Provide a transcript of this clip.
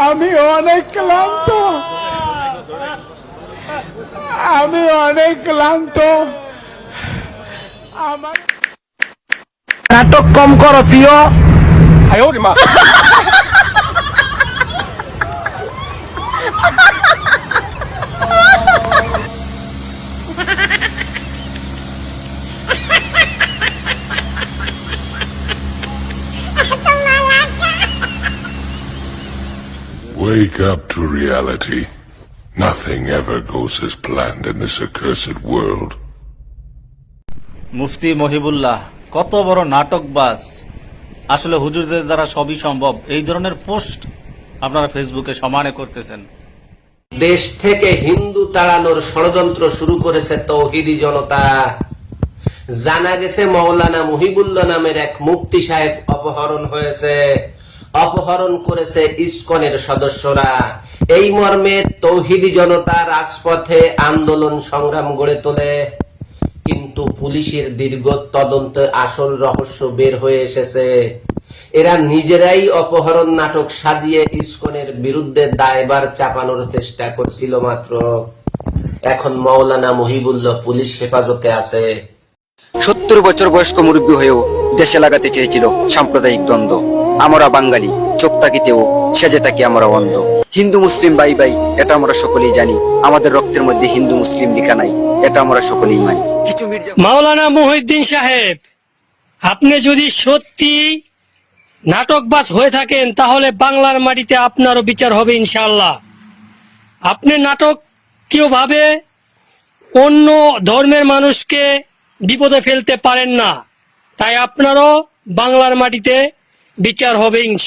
আমি অনেক ক্লান্ত, আমি অনেক ক্লান্ত। আমার নাটক কম করো প্রিয়। Wake up to reality. Nothing ever goes as planned in this accursed world. মুফতি মহিবুল্লাহ কত বড় নাটকবাজ। আসলে হুজুরদের দ্বারা সবই সম্ভব। এই ধরনের পোস্ট আপনারা ফেসবুকে সমানে করতেছেন। দেশ থেকে হিন্দু তাড়ানোর ষড়যন্ত্র শুরু করেছে তৌহিদি জনতা। জানা গেছে মৌলানা মুহিবুল্লাহ নামের এক মুফতি সাহেব অপহরণ হয়েছে। অপহরণ করেছে ইসকনের সদস্যরা। এই মর্মে তৌহিদি জনতা রাজপথে আন্দোলন সংগ্রাম গড়ে তোলে। কিন্তু পুলিশের দীর্ঘ তদন্তে আসল রহস্য বের হয়ে এসেছে। এরা নিজেরাই অপহরণ নাটক সাজিয়ে ইসকনের বিরুদ্ধে দায়ভার চাপানোর চেষ্টা করছিল মাত্র। এখন মৌলানা মুহিবুল্লাহ পুলিশ হেফাজতে আছে। 70 বছর বয়স্ক মুরব্বী হয়েও দেশে লাগাতে চেয়েছিল সাম্প্রদায়িক দ্বন্দ্ব। আমরা বাঙালি, চোখ তাকিতেও সেজে থাকি আমরা অন্ধ। হিন্দু মুসলিম ভাই ভাই, এটা আমরা সকলেই জানি। আমাদের রক্তের মধ্যে হিন্দু মুসলিম লেখা নাই, এটা আমরা সকলেই মানি। কিছু মাওলানা মুহিউদ্দিন সাহেব, আপনি যদি সত্যি নাটকবাজ হয়ে থাকেন তাহলে বাংলার মাটিতে আপনারও বিচার হবে ইনশাআল্লাহ। আপনি নাটকীয়ভাবে অন্য ধর্মের মানুষকে বিপদে ফেলতে পারেন না, তাই আপনারও বাংলার মাটিতে বিচার হবে ইনশাআল্লাহ।